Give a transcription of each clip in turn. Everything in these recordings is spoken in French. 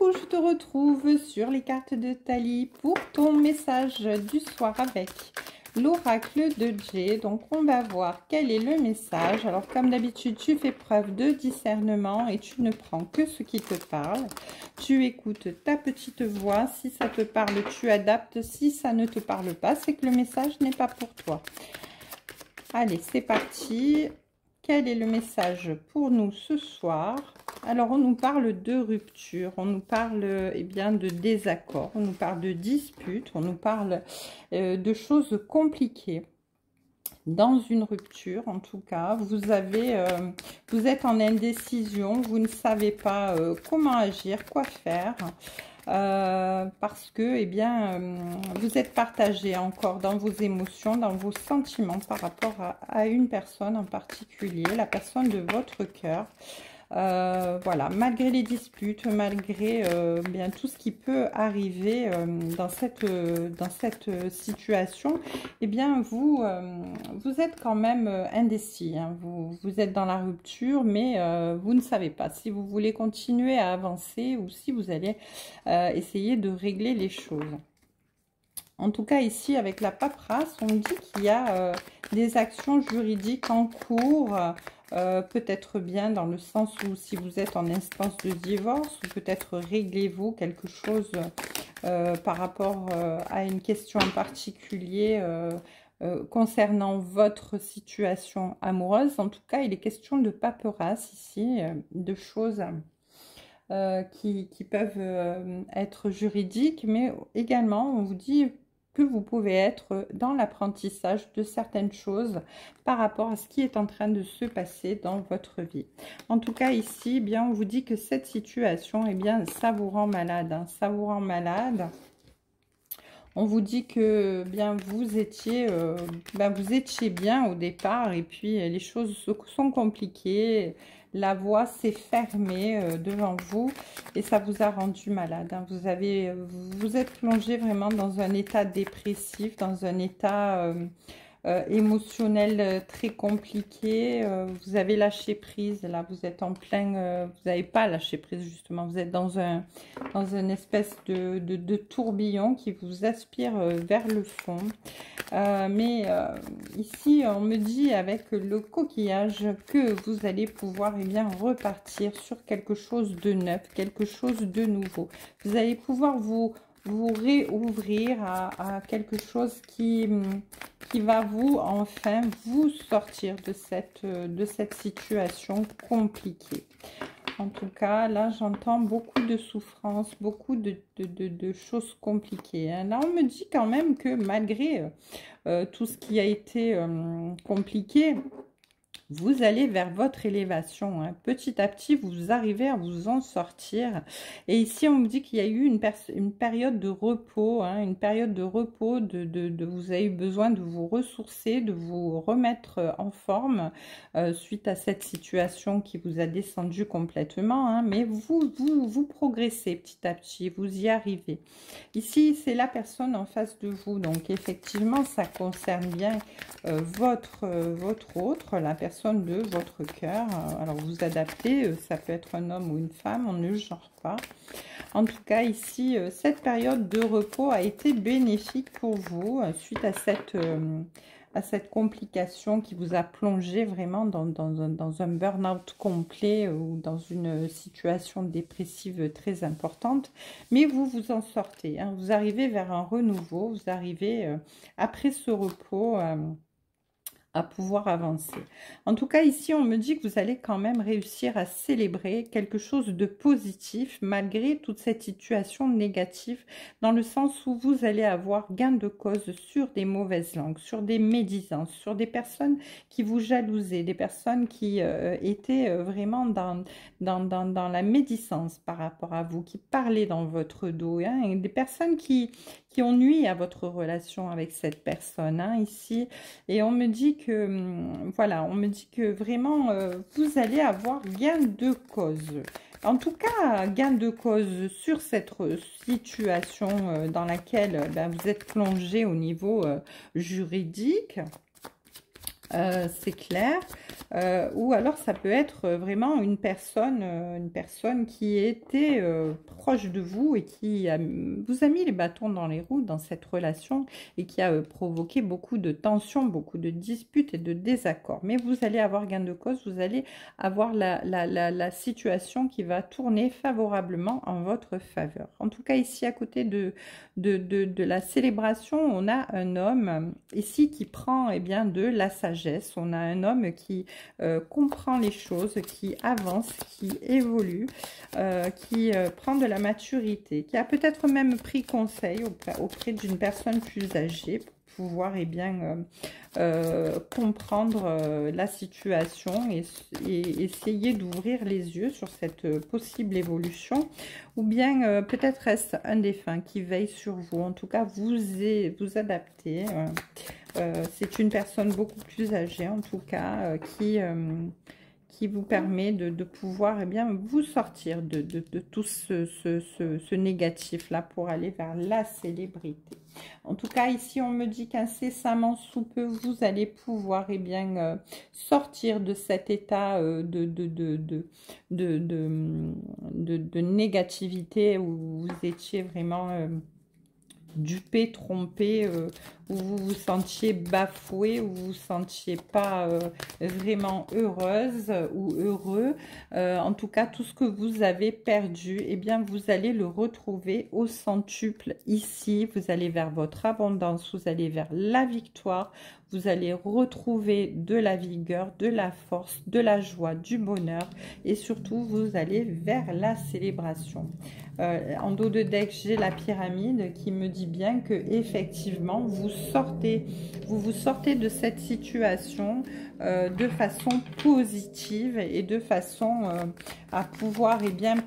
Coucou, je te retrouve sur les cartes de Tali pour ton message du soir avec l'oracle de Jay. Donc, on va voir quel est le message. Alors, comme d'habitude, tu fais preuve de discernement et tu ne prends que ce qui te parle. Tu écoutes ta petite voix. Si ça te parle, tu adaptes. Si ça ne te parle pas, c'est que le message n'est pas pour toi. Allez, c'est parti. Quel est le message pour nous ce soir? Alors, on nous parle de rupture, on nous parle bien, de désaccord, on nous parle de dispute, on nous parle de choses compliquées. Dans une rupture, en tout cas, vous êtes en indécision, vous ne savez pas comment agir, quoi faire. Parce que vous êtes partagé encore dans vos émotions, dans vos sentiments par rapport à une personne en particulier, la personne de votre cœur. Voilà, malgré les disputes, malgré bien tout ce qui peut arriver dans cette situation, eh bien vous êtes quand même indécis, hein. Vous êtes dans la rupture, mais vous ne savez pas si vous voulez continuer à avancer ou si vous allez essayer de régler les choses. En tout cas, ici, avec la paperasse, on me dit qu'il y a des actions juridiques en cours, peut-être bien dans le sens où si vous êtes en instance de divorce, ou peut-être réglez-vous quelque chose par rapport à une question en particulier concernant votre situation amoureuse. En tout cas, il est question de paperasse ici, de choses qui peuvent être juridiques, mais également, on vous dit que vous pouvez être dans l'apprentissage de certaines choses par rapport à ce qui est en train de se passer dans votre vie. En tout cas, ici, bien, on vous dit que cette situation, eh bien, ça vous rend malade, hein, ça vous rend malade. On vous dit que bien vous étiez bien au départ et puis les choses sont compliquées. La voie s'est fermée devant vous et ça vous a rendu malade, hein. Vous êtes plongé vraiment dans un état dépressif, dans un état émotionnel très compliqué. Vous avez lâché prise, là vous êtes en plein, vous n'avez pas lâché prise justement, vous êtes dans une espèce de tourbillon qui vous aspire vers le fond. Ici on me dit avec le coquillage que vous allez pouvoir bien repartir sur quelque chose de neuf, quelque chose de nouveau. Vous allez pouvoir vous réouvrir à quelque chose qui va enfin vous sortir de cette situation compliquée. En tout cas, là, j'entends beaucoup de souffrance, beaucoup de choses compliquées, hein. Là, on me dit quand même que malgré tout ce qui a été compliqué, vous allez vers votre élévation, hein. Petit à petit, vous arrivez à vous en sortir. Et ici, on me dit qu'il y a eu une période de repos, hein, une période de repos, vous avez eu besoin de vous ressourcer, de vous remettre en forme suite à cette situation qui vous a descendu complètement, hein. Mais vous progressez petit à petit, vous y arrivez. Ici, c'est la personne en face de vous. Donc, effectivement, ça concerne bien votre autre, la personne de votre cœur. Alors vous adaptez, ça peut être un homme ou une femme, on ne genre pas. En tout cas ici, cette période de repos a été bénéfique pour vous suite à cette complication qui vous a plongé vraiment dans un burn-out complet ou dans une situation dépressive très importante. Mais vous vous en sortez, hein. Vous arrivez vers un renouveau, vous arrivez après ce repos à pouvoir avancer. En tout cas, ici, on me dit que vous allez quand même réussir à célébrer quelque chose de positif malgré toute cette situation négative, dans le sens où vous allez avoir gain de cause sur des mauvaises langues, sur des médisances, sur des personnes qui vous jalousaient, des personnes qui étaient vraiment dans la médisance par rapport à vous, qui parlaient dans votre dos, hein, et des personnes qui ont nui à votre relation avec cette personne, hein, ici. Et on me dit que, voilà, on me dit que vraiment, vous allez avoir gain de cause. En tout cas, gain de cause sur cette situation dans laquelle vous êtes plongé au niveau juridique. c'est clair. Ou alors ça peut être vraiment une personne qui était proche de vous et qui vous a mis les bâtons dans les roues dans cette relation et qui a provoqué beaucoup de tensions, beaucoup de disputes et de désaccords. Mais vous allez avoir gain de cause, vous allez avoir la situation qui va tourner favorablement en votre faveur. En tout cas, ici, à côté de la célébration, on a un homme ici qui prend bien, de la sagesse. On a un homme qui comprend les choses, qui avance, qui évolue, qui prend de la maturité, qui a peut-être même pris conseil auprès d'une personne plus âgée pour pouvoir comprendre la situation et essayer d'ouvrir les yeux sur cette possible évolution, ou bien peut-être est-ce un défunt qui veille sur vous. En tout cas, vous adaptez. C'est une personne beaucoup plus âgée, en tout cas, qui vous permet de pouvoir vous sortir de tout ce négatif-là pour aller vers la célébrité. En tout cas, ici, on me dit qu'incessamment sous peu, vous allez pouvoir sortir de cet état de négativité où vous étiez vraiment dupé, trompé, où vous vous sentiez bafoué, où vous vous sentiez pas vraiment heureuse ou heureux. En tout cas, tout ce que vous avez perdu, vous allez le retrouver au centuple ici. Vous allez vers votre abondance, vous allez vers la victoire, vous allez retrouver de la vigueur, de la force, de la joie, du bonheur et surtout, vous allez vers la célébration. En dos de deck, j'ai la pyramide qui me dit bien que effectivement vous vous sortez de cette situation de façon positive et de façon à pouvoir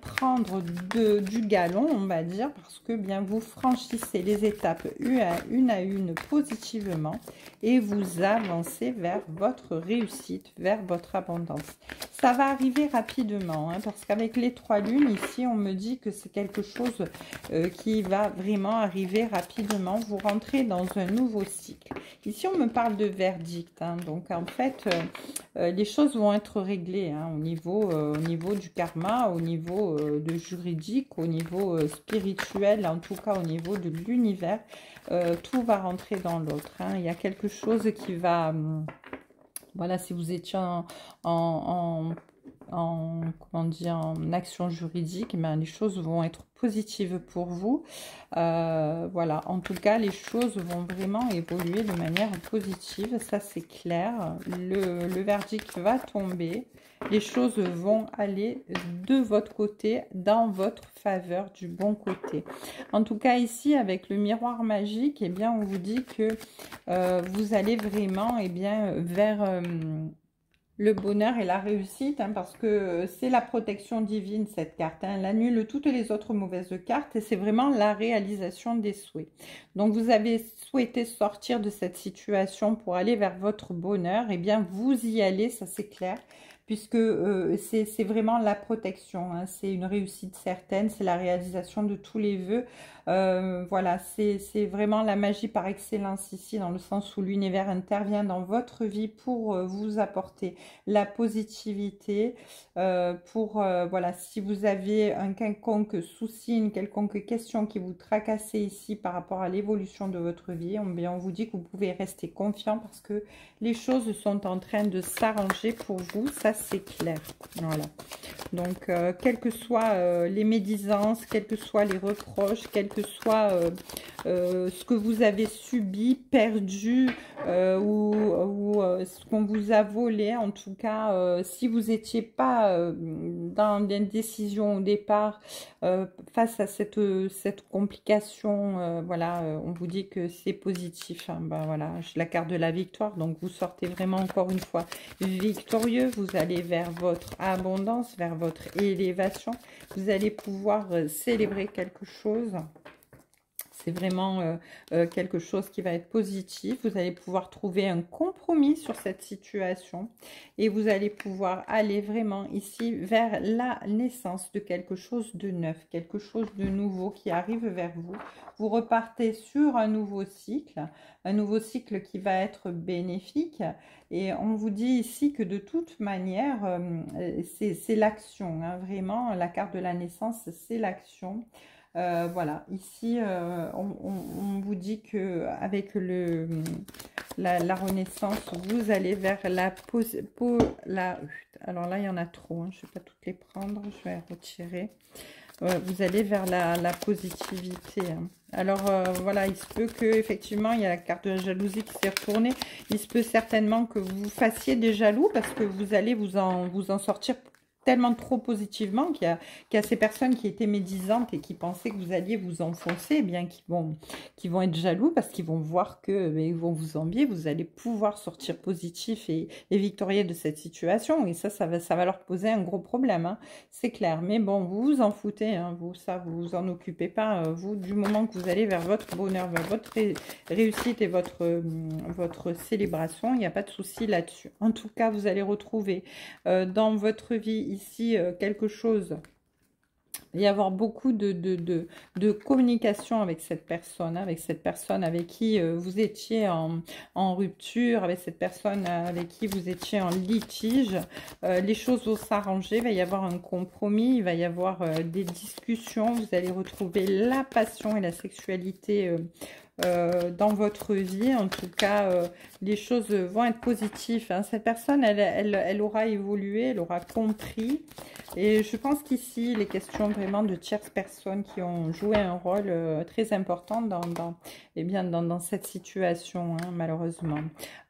prendre du galon, on va dire, parce que vous franchissez les étapes une à une positivement et vous avancez vers votre réussite, vers votre abondance. Ça va arriver rapidement, parce qu'avec les 3 lunes, ici, on me dit que c'est quelque chose qui va vraiment arriver rapidement. Vous rentrez dans un nouveau cycle. Ici, on me parle de verdict. Donc, en fait, les choses vont être réglées au niveau du karma, au niveau de juridique, au niveau spirituel, en tout cas au niveau de l'univers. Tout va rentrer dans l'autre. Il y a quelque chose qui va... voilà, si vous étiez en action juridique, les choses vont être positives pour vous. Voilà, en tout cas, les choses vont vraiment évoluer de manière positive, ça c'est clair. Le verdict va tomber. Les choses vont aller de votre côté, dans votre faveur, du bon côté. En tout cas, ici, avec le miroir magique, on vous dit que vous allez vraiment vers le bonheur et la réussite, parce que c'est la protection divine, cette carte. Elle annule toutes les autres mauvaises cartes et c'est vraiment la réalisation des souhaits. Donc, vous avez souhaité sortir de cette situation pour aller vers votre bonheur. Vous y allez, ça c'est clair. Puisque c'est vraiment la protection, c'est une réussite certaine, c'est la réalisation de tous les vœux. Voilà, c'est vraiment la magie par excellence ici, dans le sens où l'univers intervient dans votre vie pour vous apporter la positivité, voilà, si vous avez un quelconque souci, une quelconque question qui vous tracassait ici par rapport à l'évolution de votre vie, on vous dit que vous pouvez rester confiant parce que les choses sont en train de s'arranger pour vous, ça c'est clair. Voilà. Donc, quelles que soient les médisances, quels que soient les reproches, quel que soit ce que vous avez subi, perdu ou ce qu'on vous a volé, en tout cas, si vous n'étiez pas dans une décision au départ face à cette complication, voilà, on vous dit que c'est positif. Voilà, j'ai la carte de la victoire, donc vous sortez vraiment encore une fois victorieux, vous allez vers votre abondance, vers votre élévation, vous allez pouvoir célébrer quelque chose. C'est vraiment quelque chose qui va être positif. Vous allez pouvoir trouver un compromis sur cette situation et vous allez pouvoir aller vraiment ici vers la naissance de quelque chose de neuf, quelque chose de nouveau qui arrive vers vous. Vous repartez sur un nouveau cycle qui va être bénéfique. Et on vous dit ici que de toute manière, c'est l'action, hein, vraiment, la carte de la naissance, c'est l'action. Voilà, ici, on vous dit que avec la renaissance, vous allez vers alors là, il y en a trop, hein, je ne vais pas toutes les prendre, je vais retirer. Vous allez vers la positivité. Hein. Alors, voilà, il se peut que effectivement il y a la carte de la jalousie qui s'est retournée. Il se peut certainement que vous fassiez des jaloux parce que vous allez vous en sortir tellement trop positivement qu'il y a ces personnes qui étaient médisantes et qui pensaient que vous alliez vous enfoncer, eh bien qui vont être jaloux parce qu'ils vont voir que ils vont vous envier, vous allez pouvoir sortir positif et victorieux de cette situation, et ça va leur poser un gros problème, hein, c'est clair. Mais bon, vous vous en foutez, hein, vous vous en occupez pas, vous, du moment que vous allez vers votre bonheur, vers votre réussite et votre célébration, il n'y a pas de souci là-dessus. En tout cas, vous allez retrouver dans votre vie ici quelque chose. Il va y avoir beaucoup de communication avec cette personne, avec qui vous étiez en rupture, avec cette personne avec qui vous étiez en litige. Les choses vont s'arranger, il va y avoir un compromis, il va y avoir des discussions, vous allez retrouver la passion et la sexualité dans votre vie. En tout cas, les choses vont être positives, hein. Cette personne, elle aura évolué, elle aura compris. Et je pense qu'ici, il est question vraiment de tierces personnes qui ont joué un rôle très important dans cette situation, hein, malheureusement.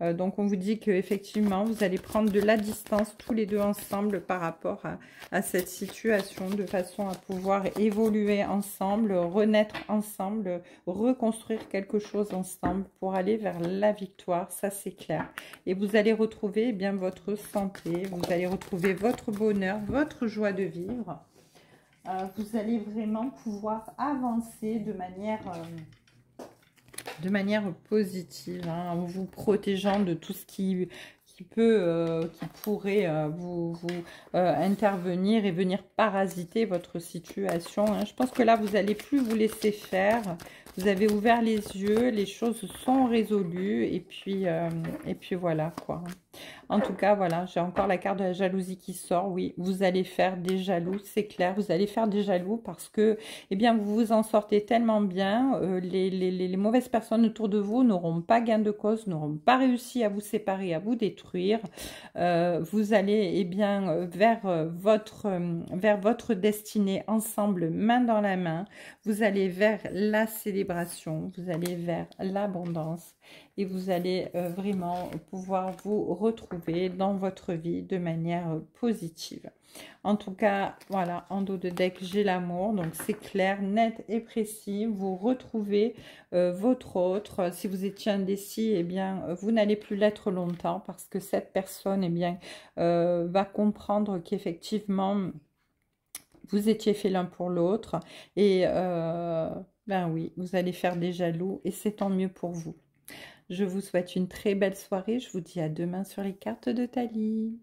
Donc, on vous dit qu'effectivement, vous allez prendre de la distance tous les deux ensemble par rapport à cette situation, de façon à pouvoir évoluer ensemble, renaître ensemble, reconstruire quelque chose ensemble pour aller vers la victoire, ça c'est clair. Et vous allez retrouver eh bien votre santé, vous allez retrouver votre bonheur, votre joie de vivre. Vous allez vraiment pouvoir avancer de manière positive, hein, en vous protégeant de tout ce qui pourrait vous intervenir et venir parasiter votre situation, hein. Je pense que là, vous n'allez plus vous laisser faire. Vous avez ouvert les yeux, les choses sont résolues et puis voilà quoi. En tout cas, voilà, j'ai encore la carte de la jalousie qui sort. Oui, vous allez faire des jaloux, c'est clair. Vous allez faire des jaloux parce que, eh bien, vous vous en sortez tellement bien. Les mauvaises personnes autour de vous n'auront pas gain de cause, n'auront pas réussi à vous séparer, à vous détruire. Vous allez, eh bien, vers votre destinée ensemble, main dans la main. Vous allez vers la célébration, vous allez vers l'abondance. Et vous allez vraiment pouvoir vous retrouver dans votre vie de manière positive. En tout cas, voilà, en dos de deck, j'ai l'amour. Donc, c'est clair, net et précis. Vous retrouvez votre autre. Si vous étiez indécis, eh bien, vous n'allez plus l'être longtemps parce que cette personne, eh bien, va comprendre qu'effectivement, vous étiez fait l'un pour l'autre. Et, ben oui, vous allez faire des jaloux et c'est tant mieux pour vous. Je vous souhaite une très belle soirée. Je vous dis à demain sur les cartes de Thalie.